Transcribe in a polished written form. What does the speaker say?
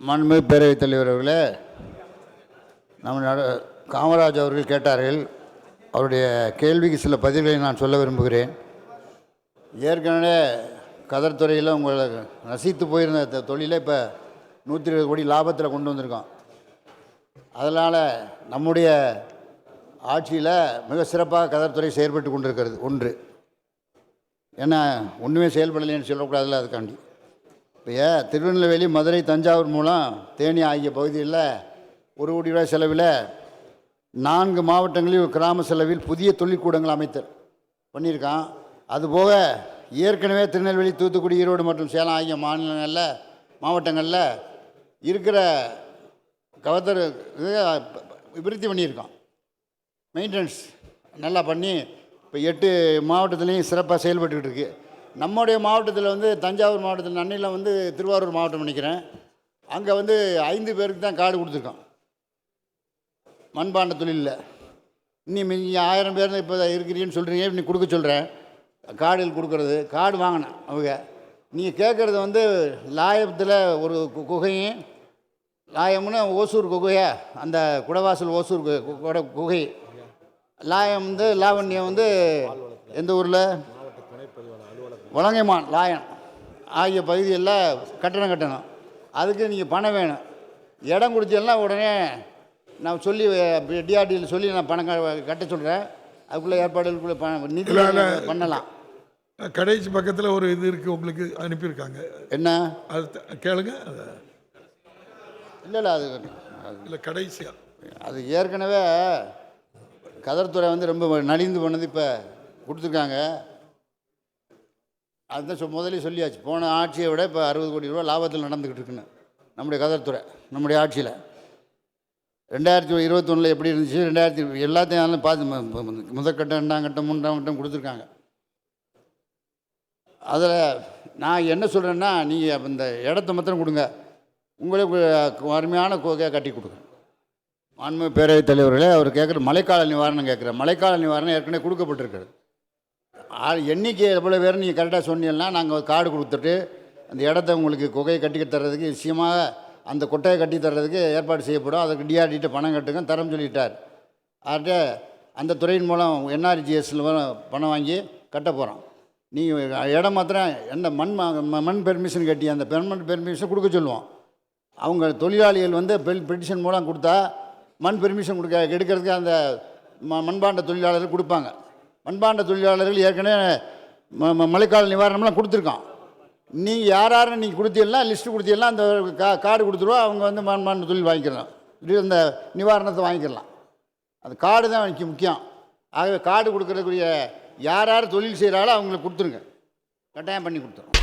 மாண்புமிகு பேரவைத் தலைவர் அவர்களே, காமராஜ் அவர்கள் கேட்டார்கள். அவருடைய கேள்விக்கு சில பதில்களை நான் சொல்ல விரும்புகிறேன். ஏற்கனவே கதர் துறையில் உங்களை நசித்து போயிருந்த தொழிலை இப்போ 120 கோடி லாபத்தில் கொண்டு வந்திருக்கோம். அதனால் நம்முடைய ஆட்சியில் மிக சிறப்பாக கதர் துறை செயல்பட்டு கொண்டிருக்கிறது. ஒன்று, ஏன்னா ஒன்றுமே செயல்படலைன்னு சொல்லக்கூடாதுல்ல, அதுக்காண்டி. இப்போ திருநெல்வேலி, மதுரை, தஞ்சாவூர் மூலம் தேனி ஆகிய பகுதிகளில் 1 கோடி ரூபாய் செலவில் 4 மாவட்டங்களில் கிராம செலவில் புதிய தொழிற்கூடங்கள் அமைத்தல் பண்ணியிருக்கான். அதுபோக ஏற்கனவே திருநெல்வேலி, தூத்துக்குடி, ஈரோடு மற்றும் சேலம் ஆகிய மாவட்டங்களில் இருக்கிற கதர் விருத்தி பண்ணியிருக்கான். மெயின்டெனன்ஸ் நல்லா பண்ணி இப்போ 8 மாவட்டத்துலேயும் சிறப்பாக செயல்பட்டுக்கிட்டு இருக்குது. நம்முடைய மாவட்டத்தில் தஞ்சாவூர் மாவட்டத்தில் நன்னியில் திருவாரூர் மாவட்டம் நினைக்கிறேன், அங்கே 5 பேருக்கு தான் கார்டு கொடுத்துருக்கோம் மண்பாண்ட தொழிலில். நீங்கள் 1000 பேர் இப்போ இருக்கிறீன்னு சொல்கிறீங்க, நீ கொடுக்க சொல்கிறேன். கார்டில் கொடுக்குறது, கார்டு வாங்கினேன். அவங்க நீங்கள் கேட்குறது லாயத்தில் ஒரு குகையும், லாயம்னு ஓசூர் குகையை, அந்த குடவாசல் ஓசூர் குகை, லாயம் லாவண்யம் எந்த ஊரில் வலங்கைமான் லாயன் ஆகிய பகுதிகளில் கட்டணம். அதுக்கு நீங்கள் பணம் வேணும். இடம் கொடுத்தெல்லாம் உடனே நான் சொல்லி டிஆர்டியில் சொல்லி நான் பணம் கட்ட சொல்கிறேன். அதுக்குள்ளே ஏற்பாடுகளுக்குள்ளே நிதி பண்ணலாம். கடைசி பக்கத்தில் ஒரு இது இருக்குது, உங்களுக்கு அனுப்பியிருக்காங்க. என்ன அது கேளுங்க. இல்லை அது இல்லை, கடைசியாக அது ஏற்கனவே கதர்துறை ரொம்ப நலிந்து போனது இப்போ கொடுத்துருக்காங்க. அதுதான் முதலே சொல்லியாச்சு. போன ஆட்சியை விட இப்போ 60 கோடி ரூபா லாபத்தில் நடந்துக்கிட்டு இருக்குன்னு நம்முடைய கதர்துறை. நம்முடைய ஆட்சியில் 2021 எப்படி இருந்துச்சு, 2000 எல்லாத்தையும் பார்த்து முதற்கட்டம், 2ஆம் கட்டம், 3ஆம் கட்டம் கொடுத்துருக்காங்க. அதில் நான் என்ன சொல்கிறேன்னா, நீங்கள் இந்த இடத்த மாத்திரம் கொடுங்க, உங்களுக்கு அருமையான கோகையாக கட்டி கொடுங்க. மாண்புமிகு பேரவைத் தலைவர்களே, அவர் கேட்குற மழைக்கால நிவாரணம் கேட்குறேன். மழைக்கால நிவாரணம் ஏற்கனவே கொடுக்கப்பட்டிருக்கிறது. எண்ணிக்கை எவ்வளோ பேர் நீங்கள் கரெக்டாக சொன்னீங்கன்னா நாங்கள் கார்டு கொடுத்துட்டு அந்த இடத்த உங்களுக்கு குகையை கட்டி தர்றதுக்கு நிச்சயமாக அந்த கொட்டையை கட்டி தர்றதுக்கு ஏற்பாடு செய்யப்படும். அதுக்கு டிஆர்டிகிட்ட பணம் கட்டுங்க தரம் சொல்லிட்டார். ஆகிட்ட அந்த துறையின் மூலம் என்ஆர்ஜிஎஸ்ல பணம் வாங்கி கட்ட போகிறோம். நீங்கள் இடம் மாத்திரம் என்ன மண் பெர்மிஷன் கட்டி அந்த பெர்மனன்ட் பெர்மிஷன் கொடுக்க சொல்லுவோம். அவங்க தொழிலாளிகள் பெட்டிஷன் மூலம் கொடுத்தா மண் பெர்மிஷன் எடுக்கிறதுக்கு அந்த மண்பாண்ட தொழிலாளர்கள் கொடுப்பாங்க. மண்பாண்ட தொழிலாளர்கள் ஏற்கனவே மழைக்கால நிவாரணம்லாம் கொடுத்துருக்கோம். நீங்கள் யார் நீங்கள் கொடுத்தீங்கன்னா லிஸ்ட்டு கொடுத்தீங்கன்னா அந்த கார்டு கொடுத்துருவோம். அவங்க மண்பாண்ட தொழில் வாங்கிக்கலாம், இந்த நிவாரணத்தை வாங்கிக்கலாம். அந்த கார்டு தான் முக்கியம். ஆகவே கார்டு கொடுக்கறதுக்குரிய யார் தொழில் செய்கிறாலும் அவங்களுக்கு கொடுத்துருங்க, கட்டாயம் பண்ணி கொடுத்துருவோம்.